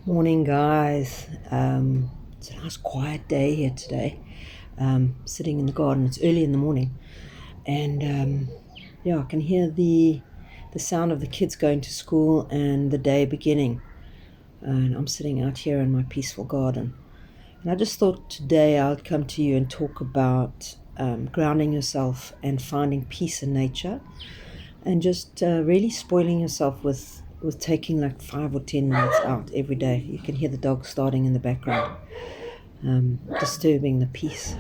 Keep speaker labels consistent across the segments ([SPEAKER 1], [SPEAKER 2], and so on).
[SPEAKER 1] Morning, guys. It's a nice quiet day here today. Sitting in the garden. It's early in the morning, and I can hear the sound of the kids going to school and the day beginning. And I'm sitting out here in my peaceful garden. And I just thought today I'd come to you and talk about grounding yourself and finding peace in nature, and just really spoiling yourself with taking like 5 or 10 minutes out every day. You can hear the dog starting in the background, disturbing the peace.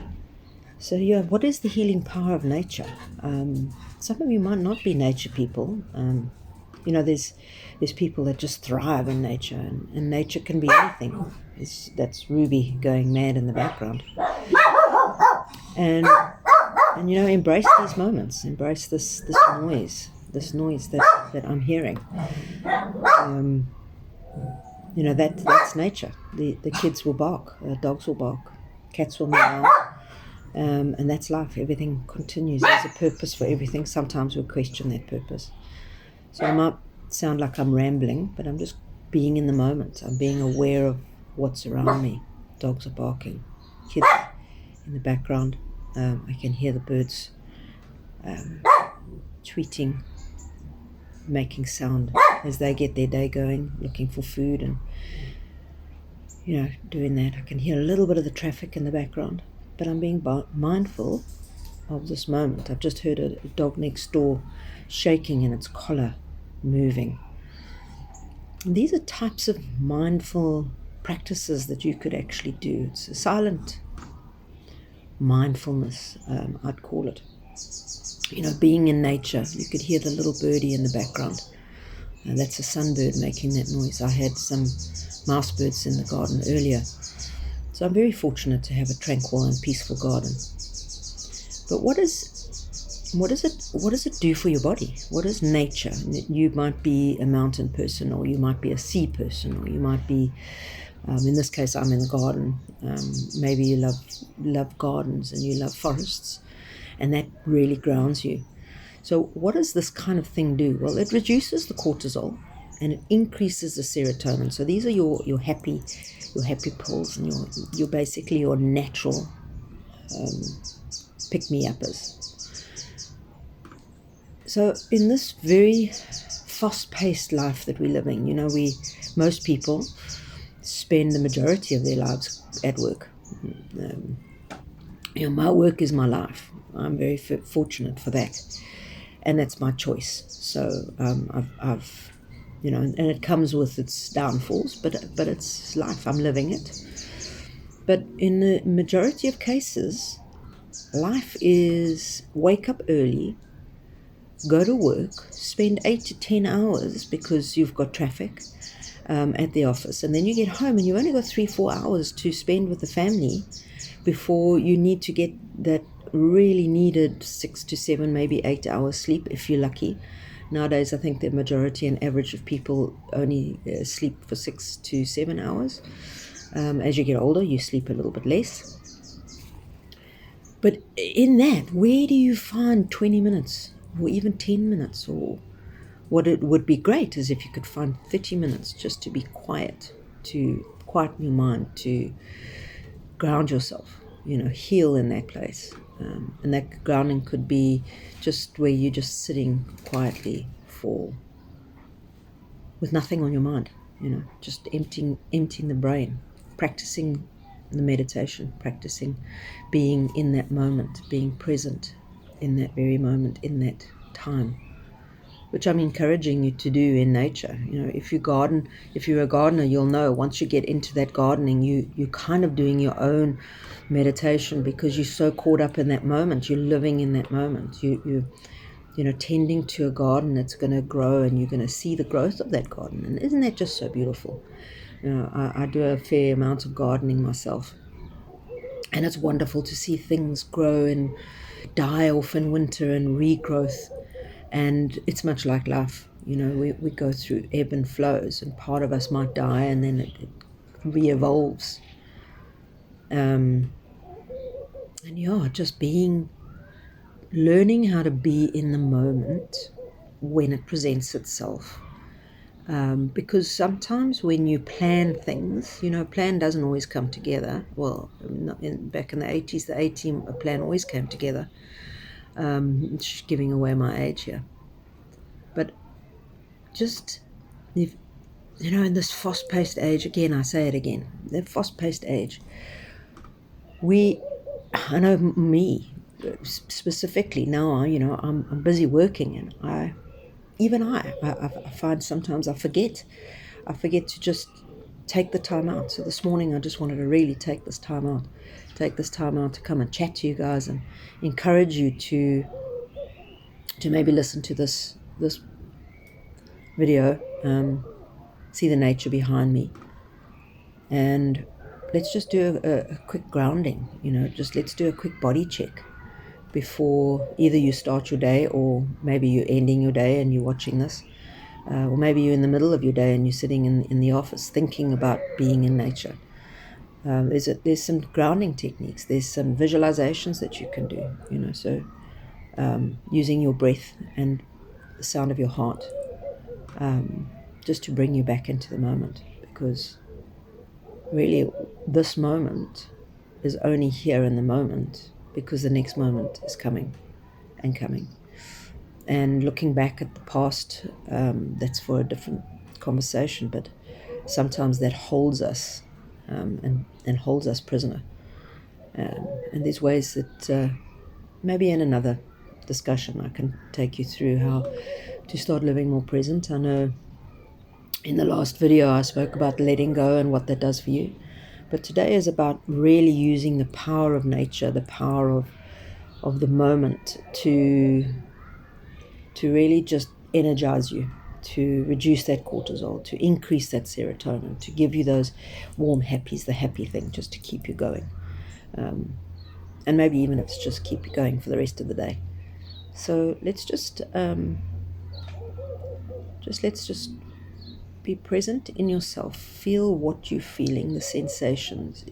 [SPEAKER 1] So what is the healing power of nature? Some of you might not be nature people. There's people that just thrive in nature, and nature can be anything. That's Ruby going mad in the background. And embrace these moments, embrace this noise that I'm hearing. That's nature. The kids will bark, dogs will bark, cats will meow, and that's life. Everything continues. There's a purpose for everything. Sometimes we question that purpose. So I might sound like I'm rambling, but I'm just being in the moment. I'm being aware of what's around me. Dogs are barking, kids in the background. I can hear the birds tweeting, making sound as they get their day going, looking for food and doing that. I can hear a little bit of the traffic in the background, but I'm being mindful of this moment. I've just heard a dog next door shaking in its collar, moving. And these are types of mindful practices that you could actually do. It's a silent mindfulness, I'd call it. Being in nature. You could hear the little birdie in the background. That's a sunbird making that noise. I had some mouse birds in the garden earlier. So I'm very fortunate to have a tranquil and peaceful garden. But what does it do for your body? What is nature? You might be a mountain person, or you might be a sea person, or you might be, in this case, I'm in the garden. Maybe you love gardens and you love forests, and that really grounds you. So what does this kind of thing do? Well, it reduces the cortisol and it increases the serotonin. So these are your happy pills, and your basically your natural pick-me-uppers. So in this very fast-paced life that we're living, most people spend the majority of their lives at work. My work is my life. I'm very fortunate for that, and that's my choice. So I've and it comes with its downfalls, but it's life. I'm living it. But in the majority of cases, life is wake up early, go to work, spend 8 to 10 hours because you've got traffic at the office, and then you get home and you've only got 3-4 hours to spend with the family before you need to get that really needed 6 to 7, maybe 8 hours sleep if you're lucky. Nowadays, I think the majority and average of people only sleep for 6 to 7 hours. As you get older, you sleep a little bit less. But in that, where do you find 20 minutes or even 10 minutes? Or what it would be great is if you could find 30 minutes just to be quiet, to quieten your mind, to ground yourself, heal in that place. And that grounding could be just where you're just sitting quietly with nothing on your mind, just emptying the brain, practicing the meditation, practicing being in that moment, being present in that very moment, in that time, which I'm encouraging you to do in nature. If you're a gardener, you'll know once you get into that gardening, you're kind of doing your own meditation because you're so caught up in that moment. You're living in that moment. You tending to a garden that's going to grow, and you're going to see the growth of that garden. And isn't that just so beautiful? I do a fair amount of gardening myself, and it's wonderful to see things grow and die off in winter and regrowth. And it's much like life. We go through ebb and flows, and part of us might die and then it re-evolves. Just learning how to be in the moment when it presents itself. Because sometimes when you plan things, plan doesn't always come together. Well, back in the 80s, the A-Team plan always came together. Just giving away my age here. But just, if, in this fast-paced age, again, I say it again, the fast-paced age, I know me specifically now, I'm busy working, and I find sometimes I forget to just take the time out. So this morning I just wanted to really take this time out to come and chat to you guys and encourage you to maybe listen to this video, see the nature behind me, and let's just do a quick grounding. Let's do a quick body check before either you start your day, or maybe you're ending your day and you're watching this, or maybe you're in the middle of your day and you're sitting in the office thinking about being in nature. There's some grounding techniques, there's some visualizations that you can do, so using your breath and the sound of your heart, just to bring you back into the moment, because really this moment is only here in the moment because the next moment is coming and coming. And looking back at the past, that's for a different conversation, but sometimes that holds us, and holds us prisoner. And there's ways that maybe in another discussion I can take you through how to start living more present. I know in the last video I spoke about letting go and what that does for you, but today is about really using the power of nature, the power of the moment to really just energize you, to reduce that cortisol, to increase that serotonin, to give you those warm happies, the happy thing, just to keep you going. And maybe even if it's just keep you going for the rest of the day. So let's just be present in yourself. Feel what you're feeling, the sensations.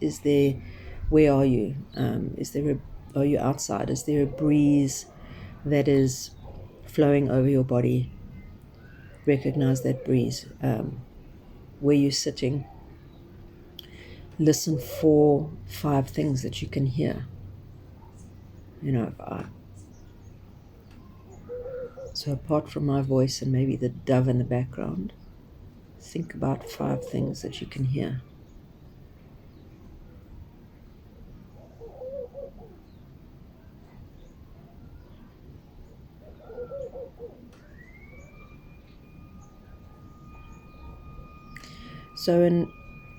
[SPEAKER 1] Where are you? Are you outside? Is there a breeze that is flowing over your body? Recognize that breeze. Where you're sitting, listen for 5 things that you can hear. So apart from my voice and maybe the dove in the background, think about 5 things that you can hear. So in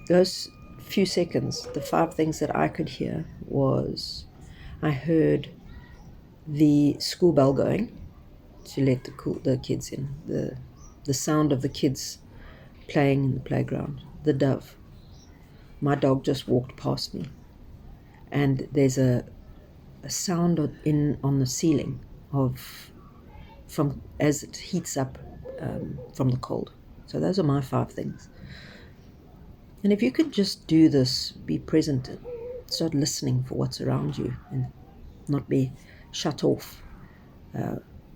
[SPEAKER 1] those few seconds, the 5 things that I could hear was, I heard the school bell going to let the kids in, the sound of the kids playing in the playground, the dove. My dog just walked past me, and there's a sound on the ceiling from as it heats up from the cold. So those are my 5 things. And if you could just do this, be present, start listening for what's around you and not be shut off.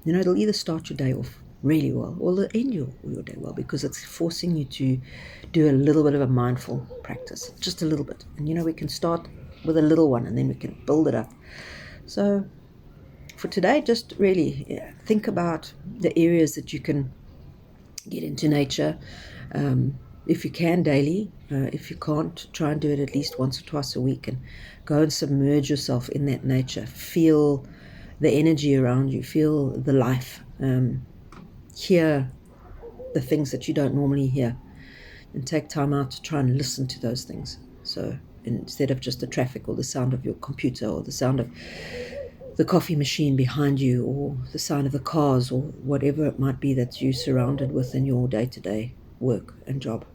[SPEAKER 1] It'll either start your day off really well or it'll end your day well, because it's forcing you to do a little bit of a mindful practice, just a little bit. And we can start with a little one and then we can build it up. So for today, just really think about the areas that you can get into nature. If you can, daily. If you can't, try and do it at least once or twice a week, and go and submerge yourself in that nature. Feel the energy around you, feel the life, hear the things that you don't normally hear, and take time out to try and listen to those things. So instead of just the traffic or the sound of your computer or the sound of the coffee machine behind you or the sound of the cars or whatever it might be that you're surrounded with in your day-to-day work and job.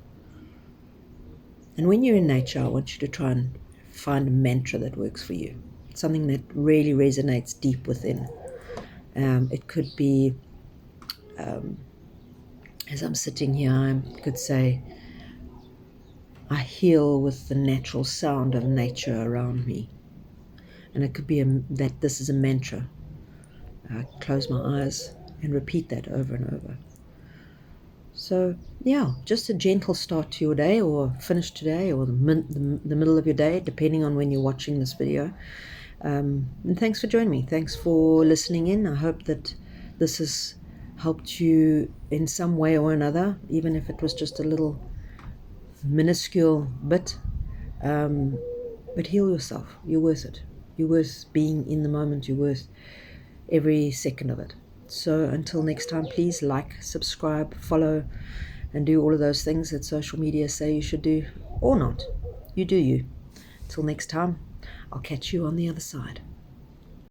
[SPEAKER 1] And when you're in nature, I want you to try and find a mantra that works for you, something that really resonates deep within. It could be, as I'm sitting here, I could say, I heal with the natural sound of nature around me. And it could be that this is a mantra. I close my eyes and repeat that over and over. So yeah, just a gentle start to your day, or finish today, or the middle of your day, depending on when you're watching this video. And thanks for joining me. Thanks for listening in. I hope that this has helped you in some way or another, even if it was just a little minuscule bit. But heal yourself. You're worth it. You're worth being in the moment. You're worth every second of it. So until next time, please like, subscribe, follow, and do all of those things that social media say you should do, or not. You do you. Till next time, I'll catch you on the other side.